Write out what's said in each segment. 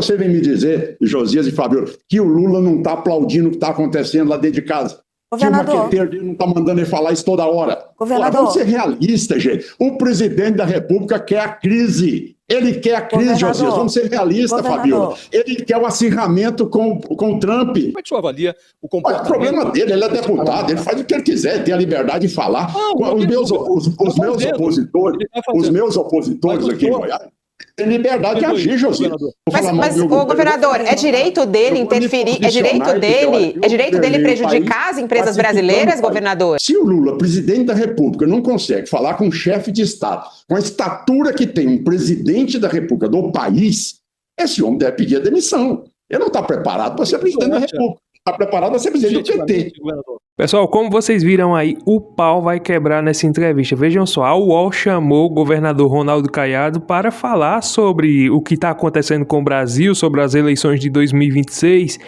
Você vem me dizer, Josias e Fabio, que o Lula não está aplaudindo o que está acontecendo lá dentro de casa. Governador. Que o maqueteiro dele não está mandando ele falar isso toda hora. Governador. Vamos ser realistas, gente. O presidente da República quer a crise. Ele quer a crise, Josias. Vamos ser realistas, Fabiola. Ele quer o acirramento com o Trump. Como é que o senhor avalia o comportamento? O problema dele, ele é deputado, ele faz o que ele quiser, tem a liberdade de falar. Os meus opositores aqui em Goiás têm liberdade de agir, Josias. Mas o governador, é direito dele interferir, é direito dele prejudicar as empresas brasileiras, governador? Se o Lula, presidente da República, não consegue falar com um chefe de Estado, com a estatura que tem um presidente da República do país, esse homem deve pedir a demissão. Ele não está preparado para ser presidente da República. Está preparado para ser presidente do PT. Pessoal, como vocês viram aí, o pau vai quebrar nessa entrevista. Vejam só, a UOL chamou o governador Ronaldo Caiado para falar sobre o que está acontecendo com o Brasil, sobre as eleições de 2026,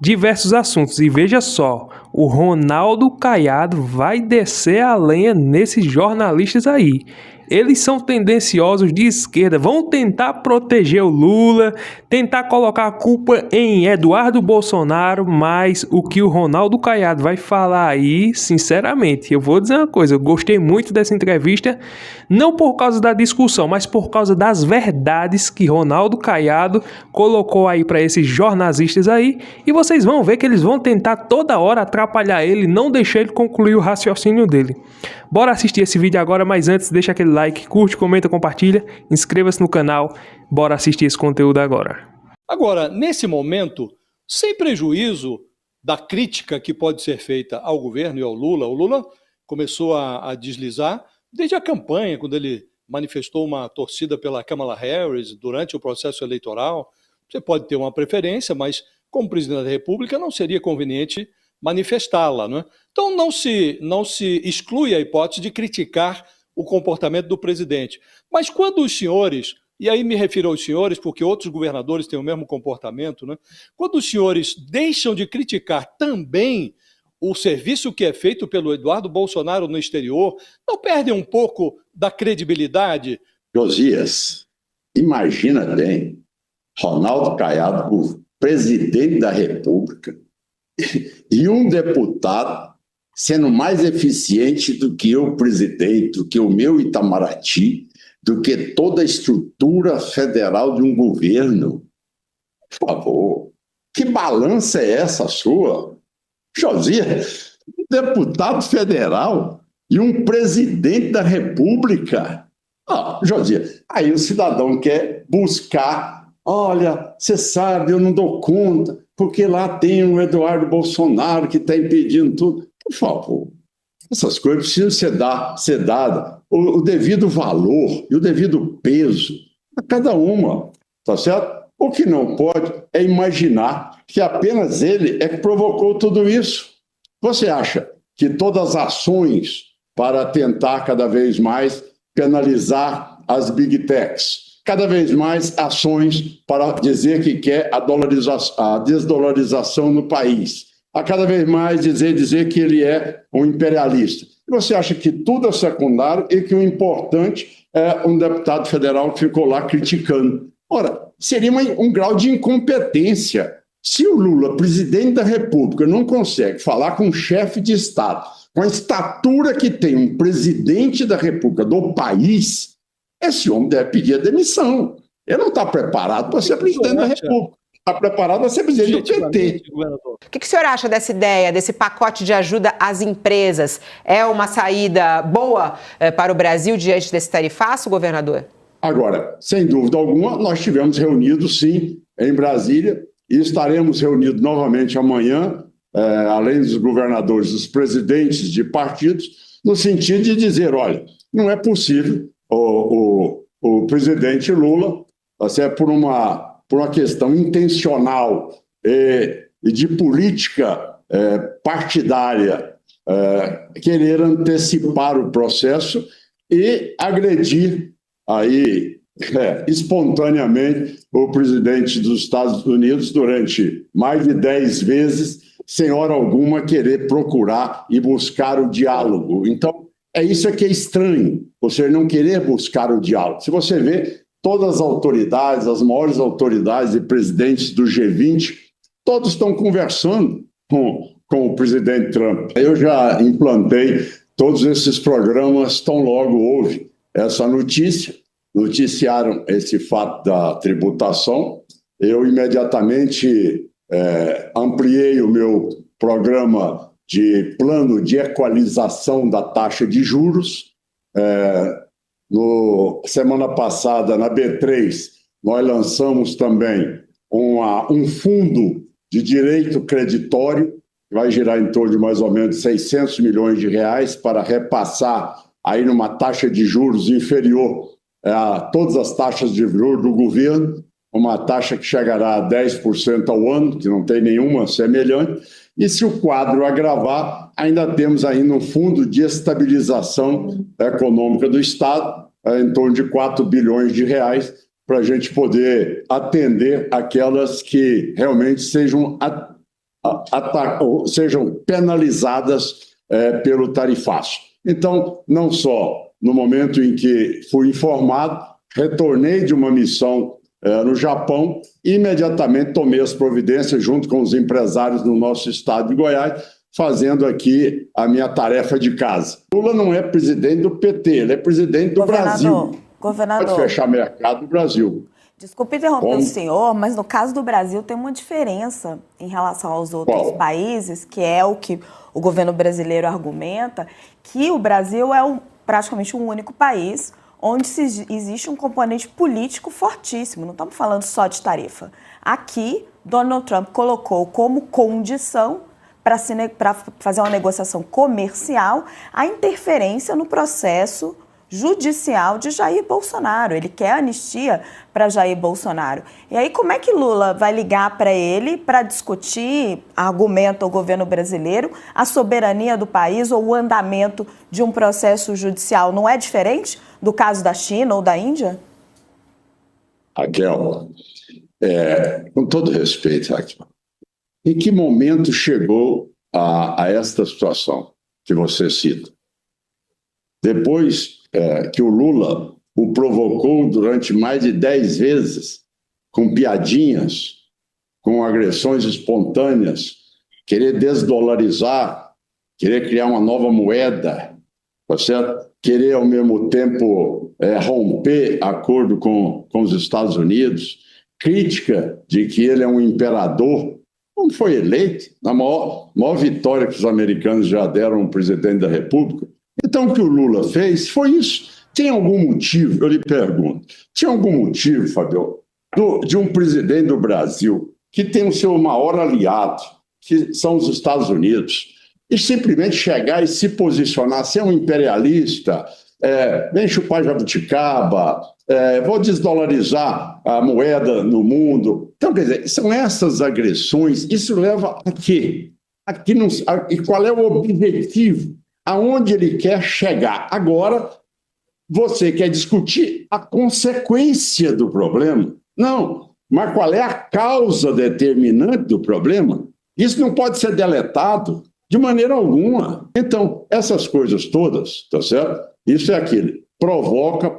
diversos assuntos. E veja só, o Ronaldo Caiado vai descer a lenha nesses jornalistas aí. Eles são tendenciosos de esquerda, vão tentar proteger o Lula, tentar colocar a culpa em Eduardo Bolsonaro, mas o que o Ronaldo Caiado vai falar aí, sinceramente, eu vou dizer uma coisa, eu gostei muito dessa entrevista, não por causa da discussão, mas por causa das verdades que Ronaldo Caiado colocou aí para esses jornalistas aí, e vocês vão ver que eles vão tentar toda hora atrapalhar ele, não deixar ele concluir o raciocínio dele. Bora assistir esse vídeo agora, mas antes deixa aquele like, curte, comenta, compartilha, inscreva-se no canal, bora assistir esse conteúdo agora. Agora, nesse momento, sem prejuízo da crítica que pode ser feita ao governo e ao Lula, o Lula começou a deslizar desde a campanha, quando ele manifestou uma torcida pela Kamala Harris durante o processo eleitoral. Você pode ter uma preferência, mas como presidente da República não seria conveniente manifestá-la, não é? Então não se exclui a hipótese de criticar o comportamento do presidente. Mas quando os senhores, e aí me refiro aos senhores porque outros governadores têm o mesmo comportamento, né? Quando os senhores deixam de criticar também o serviço que é feito pelo Eduardo Bolsonaro no exterior, não perdem um pouco da credibilidade? Josias, imagina bem, Ronaldo Caiado, o presidente da República, e um deputado sendo mais eficiente do que o presidente, do que o meu Itamaraty, do que toda a estrutura federal de um governo. Por favor, que balança é essa sua? Josias, um deputado federal e um presidente da República. Josias, aí o cidadão quer buscar, olha, você sabe, eu não dou conta, porque lá tem o Eduardo Bolsonaro que está impedindo tudo. Por favor, essas coisas precisam ser dadas o devido valor e o devido peso a cada uma, tá certo? O que não pode é imaginar que apenas ele é que provocou tudo isso. Você acha que todas as ações para tentar cada vez mais penalizar as big techs, cada vez mais ações para dizer que quer a desdolarização no país, a cada vez mais dizer que ele é um imperialista. Você acha que tudo é secundário e que o importante é um deputado federal que ficou lá criticando. Ora, seria um grau de incompetência. Se o Lula, presidente da República, não consegue falar com um chefe de Estado, com a estatura que tem um presidente da República do país, esse homem deve pedir a demissão. Ele não está preparado para ser presidente da República. Está preparado para ser presidente do PT. O que o senhor acha dessa ideia, desse pacote de ajuda às empresas? É uma saída boa para o Brasil diante desse tarifaço, governador? Agora, sem dúvida alguma, nós estivemos reunidos, sim, em Brasília, e estaremos reunidos novamente amanhã, além dos governadores, os presidentes de partidos, no sentido de dizer, olha, não é possível o presidente Lula, por uma questão intencional e de política partidária, querer antecipar o processo e agredir aí espontaneamente o presidente dos Estados Unidos durante mais de 10 vezes, sem hora alguma querer procurar e buscar o diálogo. Então, isso que é estranho, você não querer buscar o diálogo. Se você vê, todas as autoridades, as maiores autoridades e presidentes do G20, todos estão conversando com o presidente Trump. Eu já implantei todos esses programas tão logo houve essa notícia, noticiaram esse fato da tributação. Eu imediatamente ampliei o meu programa de plano de equalização da taxa de juros. Semana passada, na B3, nós lançamos também um fundo de direito creditório, que vai girar em torno de mais ou menos 600 milhões de reais para repassar aí numa taxa de juros inferior a todas as taxas de juros do governo, uma taxa que chegará a 10% ao ano, que não tem nenhuma semelhante, e se o quadro agravar, ainda temos ainda um fundo de estabilização econômica do Estado, em torno de 4 bilhões de reais, para a gente poder atender aquelas que realmente sejam penalizadas pelo tarifaço. Então, não só no momento em que fui informado, retornei de uma missão no Japão e imediatamente tomei as providências junto com os empresários do nosso estado de Goiás, fazendo aqui a minha tarefa de casa. Lula não é presidente do PT, ele é presidente do Brasil. Governador, pode fechar mercado do Brasil. Desculpe interromper o senhor, mas no caso do Brasil tem uma diferença em relação aos outros países, que é o que o governo brasileiro argumenta, que o Brasil é praticamente um único país onde existe um componente político fortíssimo. Não estamos falando só de tarifa. Aqui, Donald Trump colocou como condição para fazer uma negociação comercial a interferência no processo judicial de Jair Bolsonaro. Ele quer anistia para Jair Bolsonaro. E aí, como é que Lula vai ligar para ele para discutir, argumenta o governo brasileiro, a soberania do país ou o andamento de um processo judicial? Não é diferente do caso da China ou da Índia? Raquel, com todo respeito, Raquel, em que momento chegou a esta situação que você cita? Depois que o Lula o provocou durante mais de 10 vezes, com piadinhas, com agressões espontâneas, querer desdolarizar, querer criar uma nova moeda, tá certo? Querer, ao mesmo tempo, romper acordo com os Estados Unidos, crítica de que ele é um imperador, não foi eleito, na maior vitória que os americanos já deram ao presidente da República. Então, o que o Lula fez foi isso. Tem algum motivo, eu lhe pergunto, tinha algum motivo, Fabio, de um presidente do Brasil que tem o seu maior aliado, que são os Estados Unidos, e simplesmente chegar e se posicionar, ser um imperialista, vem chupar jabuticaba, vou desdolarizar a moeda no mundo. Então, quer dizer, são essas agressões, isso leva a quê? E qual é o objetivo? Aonde ele quer chegar? Agora, você quer discutir a consequência do problema? Não, mas qual é a causa determinante do problema? Isso não pode ser deletado de maneira alguma. Então, essas coisas todas, tá certo? Isso é aquilo. Provoca.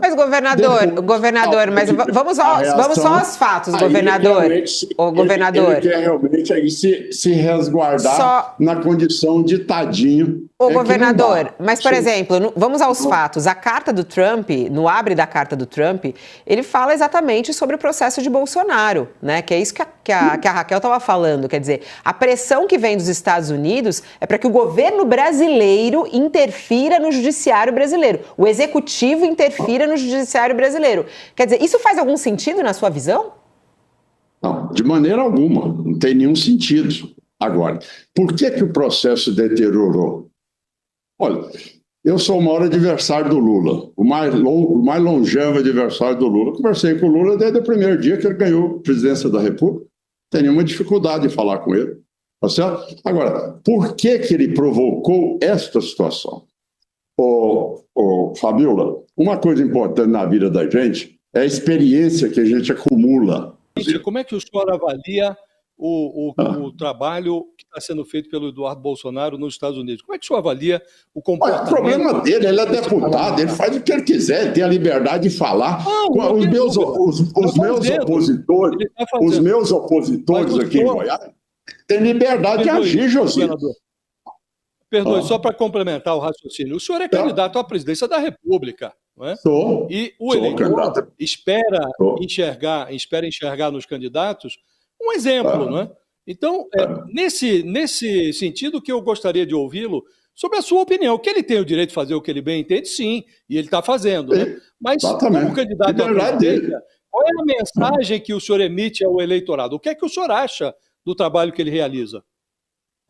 Mas, governador, mas vamos só aos fatos, governador. Ele quer realmente aí se resguardar na condição de tadinho. Governador, mas, por exemplo, vamos aos fatos. A carta do Trump, no abre da carta do Trump, ele fala exatamente sobre o processo de Bolsonaro, né? Que é isso que a Raquel estava falando. Quer dizer, a pressão que vem dos Estados Unidos é para que o governo brasileiro interfira no judiciário brasileiro. O executivo interfira no judiciário brasileiro. Quer dizer, isso faz algum sentido na sua visão? Não, de maneira alguma. Não tem nenhum sentido. Agora, por que o processo deteriorou? Olha, eu sou o maior adversário do Lula, o mais longevo adversário do Lula. Conversei com o Lula desde o primeiro dia que ele ganhou a presidência da República. Não tem nenhuma dificuldade de falar com ele. Tá certo? Agora, por que ele provocou esta situação? Fabiola, uma coisa importante na vida da gente é a experiência que a gente acumula. Como é que o senhor avalia o trabalho que está sendo feito pelo Eduardo Bolsonaro nos Estados Unidos. Como é que o senhor avalia o Olha, comportamento? o problema dele, ele é deputado, ele faz o que ele quiser, ele tem a liberdade de falar. Os meus opositores aqui em Goiás têm liberdade de agir, Josias. Perdoe, só para complementar o raciocínio. O senhor é candidato à presidência da República, não é? Sou. E o eleitor espera enxergar nos candidatos um exemplo, não é? Então, nesse sentido que eu gostaria de ouvi-lo sobre a sua opinião, que ele tem o direito de fazer o que ele bem entende, sim, e ele está fazendo, né? Mas como candidato à presidência, qual é a mensagem que o senhor emite ao eleitorado? O que é que o senhor acha do trabalho que ele realiza?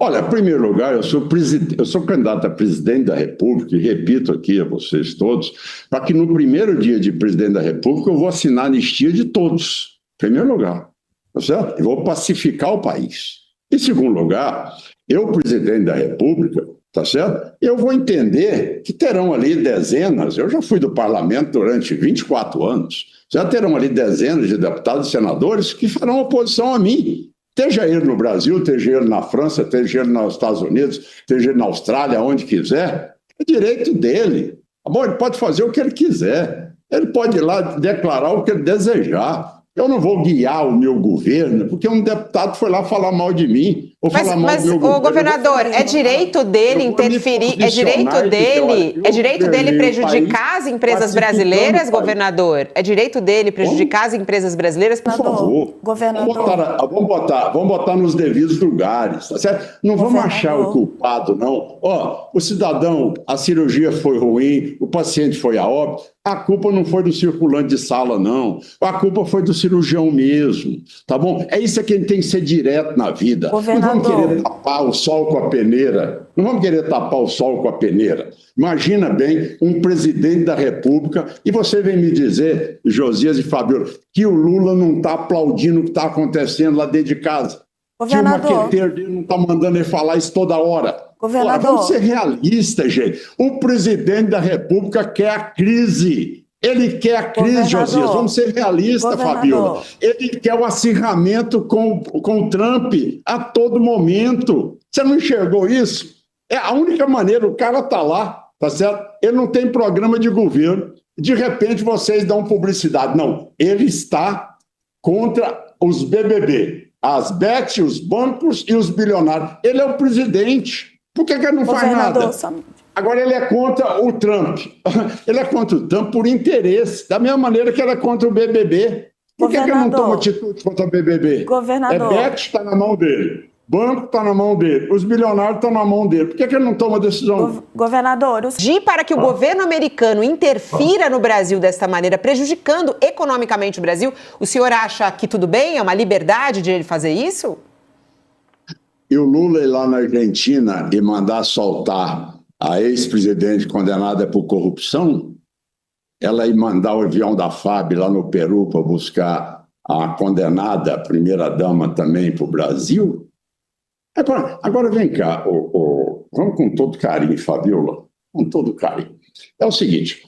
Olha, em primeiro lugar, eu sou candidato a presidente da República, e repito aqui a vocês todos, para que no primeiro dia de presidente da República eu vou assinar a anistia de todos, em primeiro lugar. Tá certo? Eu vou pacificar o país. Em segundo lugar, eu, presidente da República, tá certo? Eu vou entender que terão ali dezenas, eu já fui do parlamento durante 24 anos, já terão ali dezenas de deputados e senadores que farão oposição a mim. Esteja ele no Brasil, esteja ele na França, esteja ele nos Estados Unidos, esteja ele na Austrália, onde quiser, é direito dele. Tá bom? Ele pode fazer o que ele quiser, ele pode ir lá declarar o que ele desejar. Eu não vou guiar o meu governo, porque um deputado foi lá falar mal de mim. Mas o governador, é direito dele interferir, é direito dele prejudicar as empresas brasileiras, governador? É direito dele prejudicar as empresas brasileiras? Por favor, vamos botar nos devidos lugares, tá certo? Não vamos achar o culpado, não. O cidadão, a cirurgia foi ruim, o paciente foi a óbito, a culpa não foi do circulante de sala, não. A culpa foi do cirurgião mesmo, tá bom? É isso que a gente tem que ser direto na vida. Não vamos querer tapar o sol com a peneira. Não vamos querer tapar o sol com a peneira. Imagina bem um presidente da República e você vem me dizer, Josias e Fabiola, que o Lula não está aplaudindo o que está acontecendo lá dentro de casa. Que o maqueteiro dele não está mandando ele falar isso toda hora. Vamos ser realistas, gente. O presidente da República quer a crise. Ele quer a crise, Josias. Vamos ser realistas, Fabiola. Ele quer o acirramento com o Trump a todo momento. Você não enxergou isso? É a única maneira, o cara está lá, tá certo? Ele não tem programa de governo. De repente, vocês dão publicidade. Não, ele está contra os BBB. As bets, os bancos e os bilionários. Ele é o presidente. Por que ele não faz nada? Agora ele é contra o Trump. Ele é contra o Trump por interesse. Da mesma maneira que ele é contra o BBB. Por que ele não toma atitude contra o BBB? Governador. É bet está na mão dele. Banco está na mão dele. Os bilionários estão na mão dele. Por que ele não toma decisão? Governador. Para que o governo americano interfira no Brasil desta maneira, prejudicando economicamente o Brasil, o senhor acha que tudo bem? É uma liberdade de ele fazer isso? E o Lula ir lá na Argentina e mandar soltar a ex-presidente condenada por corrupção, ela ir mandar o avião da FAB lá no Peru para buscar a condenada, a primeira-dama também para o Brasil. Agora vem cá, vamos com todo carinho, Fabiola, com todo carinho. É o seguinte,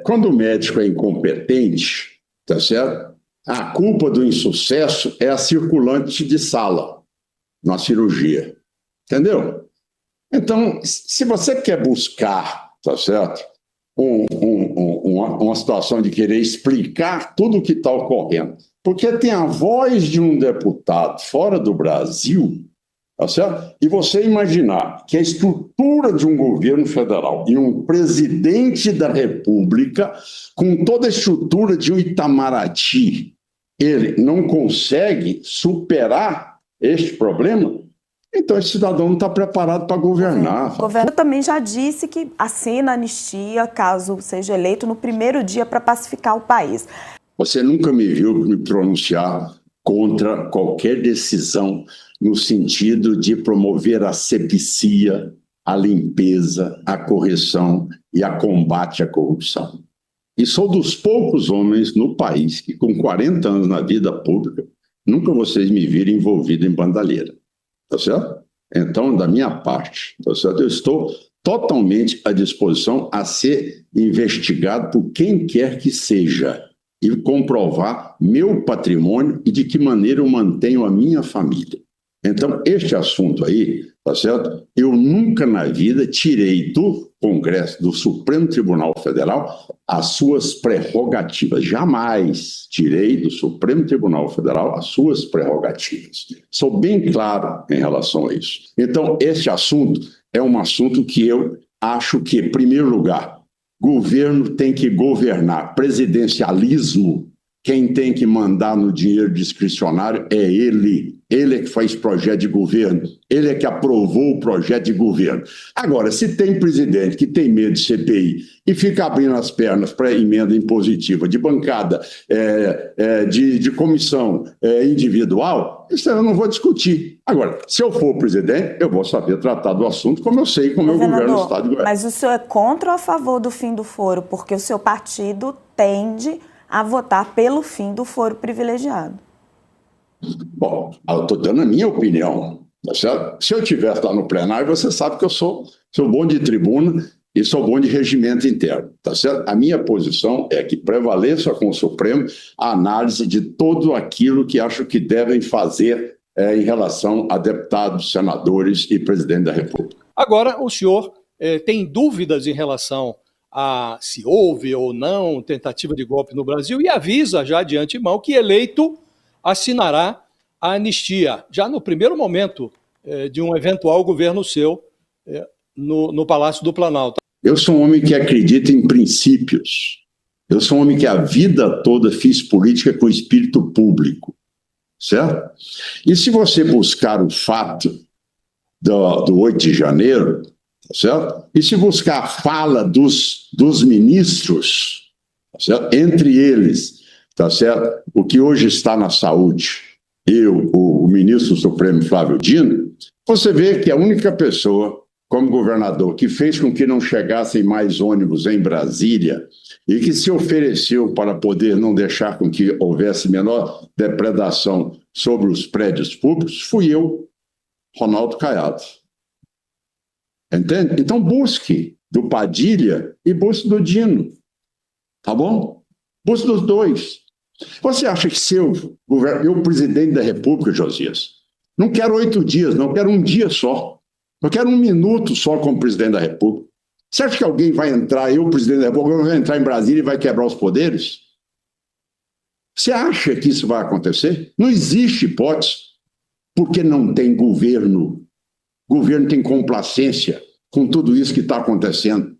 quando o médico é incompetente, tá certo? A culpa do insucesso é a circulante de sala na cirurgia, entendeu? Então, se você quer buscar, tá certo, uma situação de querer explicar tudo o que está ocorrendo, porque tem a voz de um deputado fora do Brasil, tá certo? E você imaginar que a estrutura de um governo federal e um presidente da República, com toda a estrutura de um Itamaraty, ele não consegue superar este problema, então esse cidadão não está preparado para governar. O governo também já disse que assina a anistia, caso seja eleito, no primeiro dia para pacificar o país. Você nunca me viu me pronunciar contra qualquer decisão no sentido de promover a asepsia, a limpeza, a correção e a combate à corrupção. E sou dos poucos homens no país que, com 40 anos na vida pública, nunca vocês me viram envolvido em bandalheira. Tá certo? Então, da minha parte, tá certo? Eu estou totalmente à disposição a ser investigado por quem quer que seja. e comprovar meu patrimônio e de que maneira eu mantenho a minha família. Então, este assunto aí, tá certo? Eu nunca na vida tirei do Congresso, do Supremo Tribunal Federal, as suas prerrogativas. Jamais tirei do Supremo Tribunal Federal as suas prerrogativas. Sou bem claro em relação a isso. Então, este assunto é um assunto que eu acho que, em primeiro lugar, governo tem que governar. Presidencialismo, quem tem que mandar no dinheiro discricionário é ele. Ele é que faz projeto de governo. Ele é que aprovou o projeto de governo. Agora, se tem presidente que tem medo de CPI e fica abrindo as pernas para emenda impositiva de bancada, de comissão individual, isso eu não vou discutir. Agora, se eu for presidente, eu vou saber tratar do assunto como eu sei como eu governo o Estado de Goiás. Mas o senhor é contra ou a favor do fim do foro? Porque o seu partido tende a votar pelo fim do foro privilegiado. Bom, eu estou dando a minha opinião, tá certo? Se eu tivesse lá no plenário, você sabe que eu sou bom de tribuna e sou bom de regimento interno, tá certo? A minha posição é que prevaleça com o Supremo a análise de tudo aquilo que acho que devem fazer em relação a deputados, senadores e presidente da República. Agora, o senhor tem dúvidas em relação a se houve ou não tentativa de golpe no Brasil e avisa já de antemão que eleito assinará a anistia, já no primeiro momento de um eventual governo seu no Palácio do Planalto. Eu sou um homem que acredita em princípios. Eu sou um homem que a vida toda fiz política com espírito público, certo? E se você buscar o fato do 8 de janeiro, certo? E se buscar a fala dos ministros, certo? Entre eles, tá certo? O que hoje está na saúde, o ministro Supremo Flávio Dino, você vê que a única pessoa, como governador, que fez com que não chegassem mais ônibus em Brasília e que se ofereceu para poder não deixar com que houvesse menor depredação sobre os prédios públicos, fui eu, Ronaldo Caiado. Entende? Então busque do Padilha e busque do Dino, tá bom? Busque dos dois. Você acha que se eu presidente da República, Josias, não quero 8 dias, não quero um dia só. Eu quero 1 minuto só como presidente da República. Você acha que alguém vai entrar, presidente da República, vai entrar em Brasília e vai quebrar os poderes? Você acha que isso vai acontecer? Não existe hipótese, porque não tem governo. O governo tem complacência com tudo isso que está acontecendo.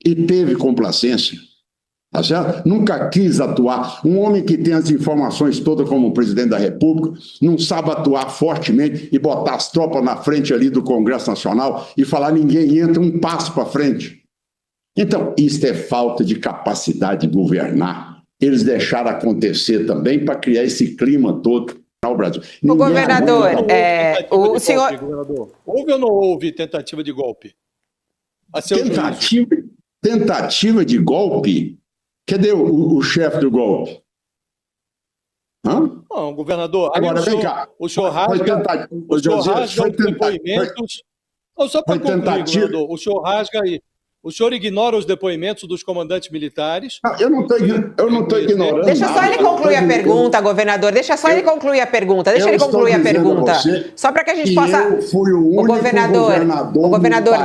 E teve complacência. Tá certo? Nunca quis atuar. Um homem que tem as informações todas como presidente da República não sabe atuar fortemente e botar as tropas na frente ali do Congresso Nacional e falar ninguém entra um passo para frente. Então, isso é falta de capacidade de governar. Eles deixaram acontecer também para criar esse clima todo no Brasil. O governador, o senhor... Governador, houve ou não houve tentativa de golpe? Tentativa de golpe? Cadê o chefe do golpe? Hã? Não, governador, agora vem cá. O senhor rasga os depoimentos. Não, só para concluir, governador, o senhor rasga e o senhor ignora os depoimentos dos comandantes militares? Não, eu não estou ignorando. Deixa só ele concluir a pergunta, governador. Deixa ele concluir a pergunta. Só para que a gente possa. Eu fui o único governador,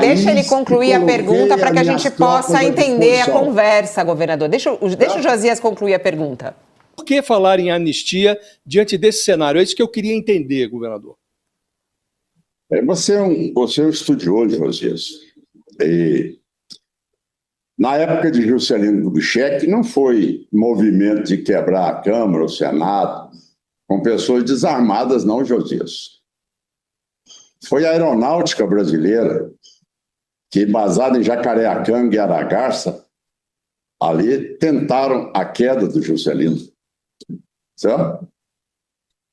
deixa ele concluir a pergunta para que a gente possa entender a conversa, governador. Deixa o Josias concluir a pergunta. Por que falar em anistia diante desse cenário? É isso que eu queria entender, governador. Você é um estudioso, Josias. Na época de Juscelino Kubitschek, não foi movimento de quebrar a Câmara, o Senado, com pessoas desarmadas, não, Josias. Foi a aeronáutica brasileira, que, baseada em Jacareacanga e Aragarça, ali tentaram a queda do Juscelino. Certo?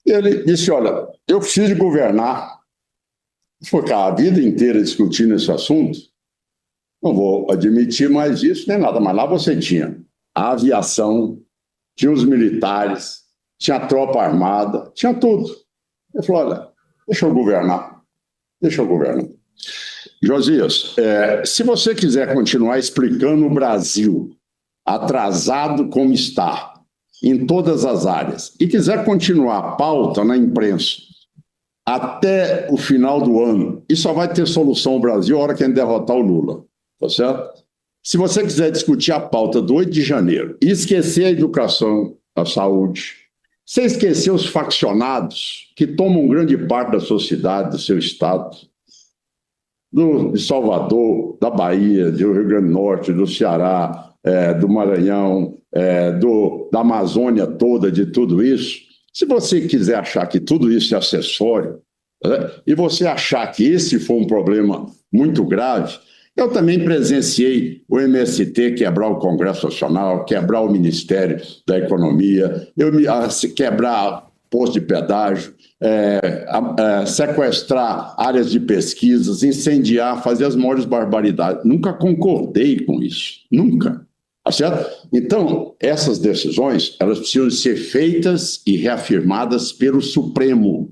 E ele disse, olha, eu preciso governar. Ficar a vida inteira discutindo esse assunto, não vou admitir mais isso nem nada, mas lá você tinha a aviação, tinha os militares, tinha a tropa armada, tinha tudo. Ele falou, olha, deixa eu governar. Josias, se você quiser continuar explicando o Brasil atrasado como está, em todas as áreas e quiser continuar a pauta na imprensa até o final do ano, e só vai ter solução o Brasil a hora que a gente derrotar o Lula, tá certo? Se você quiser discutir a pauta do 8 de janeiro e esquecer a educação, a saúde, você esquecer os faccionados que tomam grande parte da sociedade, do seu estado, de Salvador, da Bahia, do Rio Grande do Norte, do Ceará, do Maranhão, da Amazônia toda, de tudo isso, se você quiser achar que tudo isso é acessório, e você achar que esse foi um problema muito grave, eu também presenciei o MST quebrar o Congresso Nacional, quebrar o Ministério da Economia, quebrar posto de pedágio, sequestrar áreas de pesquisas, incendiar, fazer as maiores barbaridades. Nunca concordei com isso, nunca. Tá certo? Então, essas decisões, elas precisam ser feitas e reafirmadas pelo Supremo,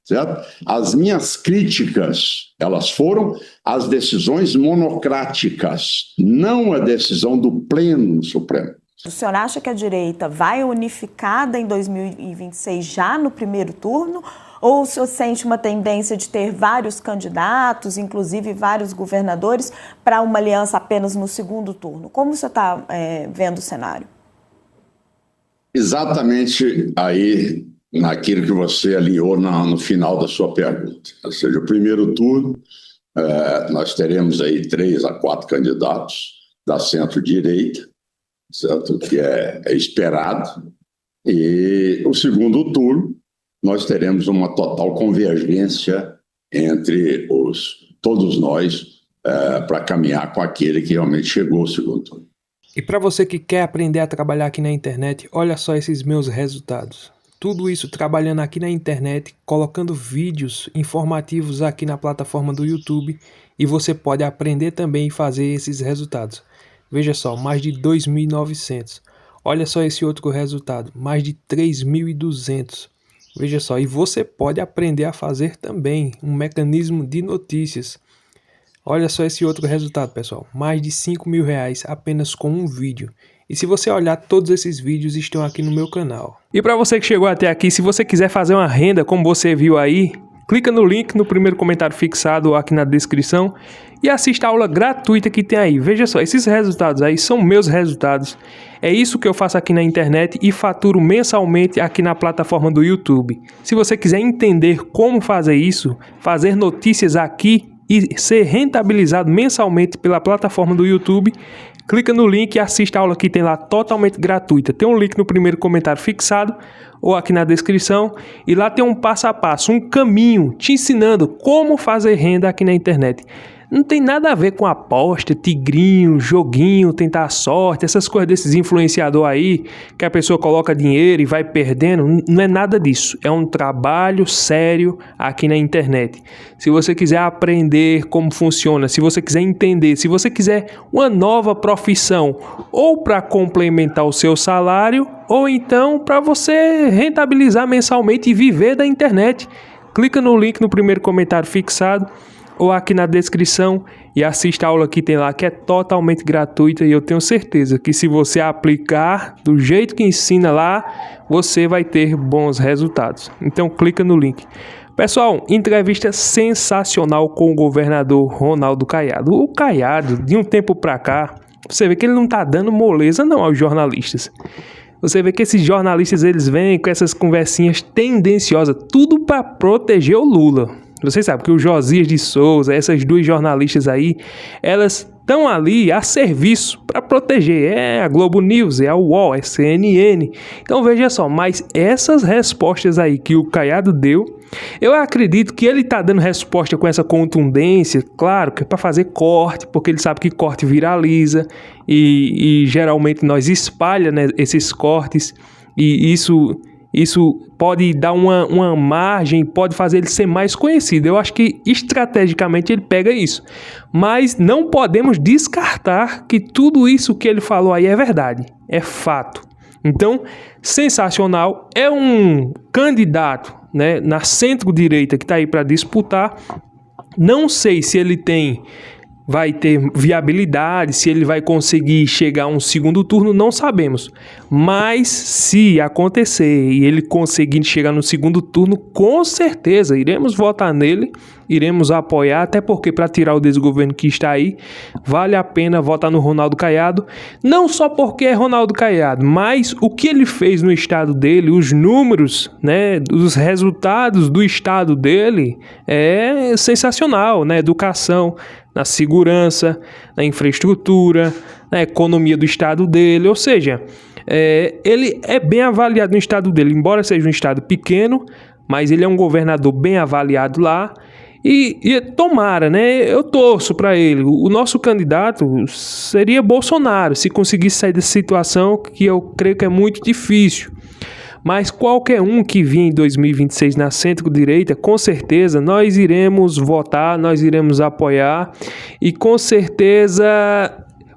certo? As minhas críticas, elas foram às decisões monocráticas, não a decisão do Pleno Supremo. O senhor acha que a direita vai unificada em 2026 já no primeiro turno? Ou o senhor sente uma tendência de ter vários candidatos, inclusive vários governadores, para uma aliança apenas no segundo turno? Como o senhor está vendo o cenário? Exatamente aí naquilo que você alinhou no final da sua pergunta. Ou seja, o primeiro turno, nós teremos aí 3 a 4 candidatos da centro-direita, certo? Que é esperado. E o segundo turno, nós teremos uma total convergência entre todos nós para caminhar com aquele que realmente chegou ao segundo turno. E para você que quer aprender a trabalhar aqui na internet, olha só esses meus resultados. Tudo isso trabalhando aqui na internet, colocando vídeos informativos aqui na plataforma do YouTube, e você pode aprender também e fazer esses resultados. Veja só, mais de 2.900. Olha só esse outro resultado, mais de 3.200. Veja só, e você pode aprender a fazer também um mecanismo de notícias. Olha só esse outro resultado, pessoal, mais de R$5.000 apenas com um vídeo. E se você olhar, todos esses vídeos estão aqui no meu canal. E para você que chegou até aqui, se você quiser fazer uma renda como você viu aí, clica no link no primeiro comentário fixado aqui na descrição e assista a aula gratuita que tem aí. Veja só, esses resultados aí são meus resultados. É isso que eu faço aqui na internet e faturo mensalmente aqui na plataforma do YouTube. Se você quiser entender como fazer isso, fazer notícias aqui e ser rentabilizado mensalmente pela plataforma do YouTube, clica no link e assista a aula que tem lá totalmente gratuita. Tem um link no primeiro comentário fixado ou aqui na descrição, e lá tem um passo a passo, um caminho te ensinando como fazer renda aqui na internet. Não tem nada a ver com aposta, tigrinho, joguinho, tentar a sorte, essas coisas desses influenciadores aí, que a pessoa coloca dinheiro e vai perdendo. Não é nada disso. É um trabalho sério aqui na internet. Se você quiser aprender como funciona, se você quiser entender, se você quiser uma nova profissão, ou para complementar o seu salário, ou então para você rentabilizar mensalmente e viver da internet, clica no link no primeiro comentário fixado ou aqui na descrição e assista a aula que tem lá, que é totalmente gratuita, e eu tenho certeza que se você aplicar do jeito que ensina lá, você vai ter bons resultados. Então clica no link. Pessoal, entrevista sensacional com o governador Ronaldo Caiado. O Caiado, de um tempo para cá, você vê que ele não tá dando moleza não aos jornalistas. Você vê que esses jornalistas, eles vêm com essas conversinhas tendenciosas, tudo para proteger o Lula. Vocês sabem que o Josias de Souza, essas duas jornalistas aí, elas estão ali a serviço para proteger. É a Globo News, é a UOL, é a CNN. Então veja só, mas essas respostas aí que o Caiado deu, eu acredito que ele está dando resposta com essa contundência, claro, que é para fazer corte, porque ele sabe que corte viraliza e geralmente nós espalha, né, esses cortes, e isso pode dar uma margem, pode fazer ele ser mais conhecido. Eu acho que estrategicamente ele pega isso. Mas não podemos descartar que tudo isso que ele falou aí é verdade, é fato. Então, sensacional. É um candidato, né, na centro-direita que está aí para disputar. Não sei se ele tem vai ter viabilidade, se ele vai conseguir chegar a um segundo turno, não sabemos. Mas se acontecer e ele conseguir chegar no segundo turno, com certeza iremos votar nele, iremos apoiar, até porque para tirar o desgoverno que está aí, vale a pena votar no Ronaldo Caiado, não só porque é Ronaldo Caiado, mas o que ele fez no estado dele, os números, né, os resultados do estado dele é sensacional, na educação, na segurança, na infraestrutura, na economia do estado dele, ou seja, ele é bem avaliado no estado dele, embora seja um estado pequeno, mas ele é um governador bem avaliado lá, e tomara, né, eu torço para ele, o nosso candidato seria Bolsonaro, se conseguisse sair dessa situação, que eu creio que é muito difícil. Mas qualquer um que vier em 2026 na centro-direita, com certeza nós iremos votar, nós iremos apoiar e com certeza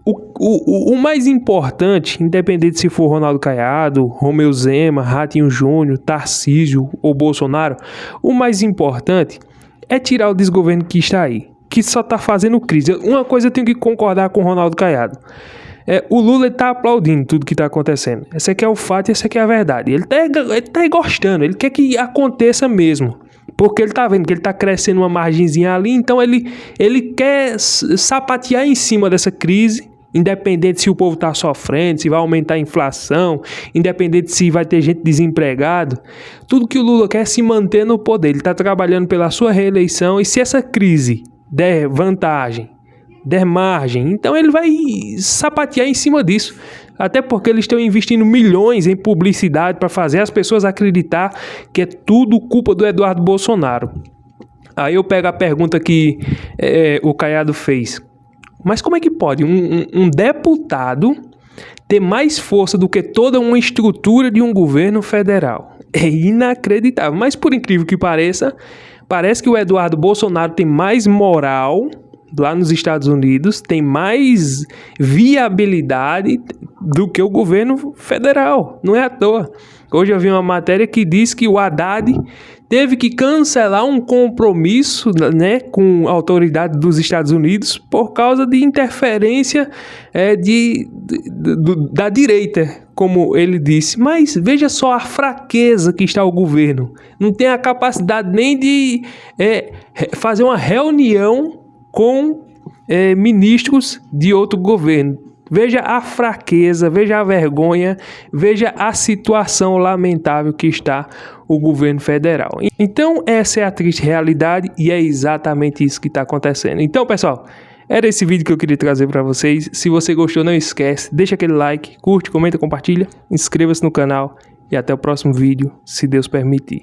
o mais importante, independente se for Ronaldo Caiado, Romeu Zema, Ratinho Júnior, Tarcísio ou Bolsonaro, o mais importante é tirar o desgoverno que está aí, que só está fazendo crise. Uma coisa eu tenho que concordar com o Ronaldo Caiado. O Lula está aplaudindo tudo que está acontecendo. Esse aqui é o fato e essa aqui é a verdade. Ele tá gostando, ele quer que aconteça mesmo. Porque ele está vendo que ele está crescendo uma margenzinha ali, então ele quer sapatear em cima dessa crise, independente se o povo está sofrendo, se vai aumentar a inflação, independente se vai ter gente desempregado. Tudo que o Lula quer é se manter no poder. Ele está trabalhando pela sua reeleição e se essa crise der vantagem, der margem, então ele vai sapatear em cima disso, até porque eles estão investindo milhões em publicidade para fazer as pessoas acreditar que é tudo culpa do Eduardo Bolsonaro. Aí eu pego a pergunta que o Caiado fez, mas como é que pode um deputado ter mais força do que toda uma estrutura de um governo federal? É inacreditável, mas por incrível que pareça, parece que o Eduardo Bolsonaro tem mais moral lá nos Estados Unidos, tem mais viabilidade do que o governo federal, não é à toa. Hoje eu vi uma matéria que diz que o Haddad teve que cancelar um compromisso, né, com a autoridade dos Estados Unidos por causa de interferência da direita, como ele disse. Mas veja só a fraqueza que está o governo. Não tem a capacidade nem de fazer uma reunião com ministros de outro governo. Veja a fraqueza, veja a vergonha, veja a situação lamentável que está o governo federal. Então, essa é a triste realidade e é exatamente isso que está acontecendo. Então, pessoal, era esse vídeo que eu queria trazer para vocês. Se você gostou, não esquece, deixa aquele like, curte, comenta, compartilha, inscreva-se no canal e até o próximo vídeo, se Deus permitir.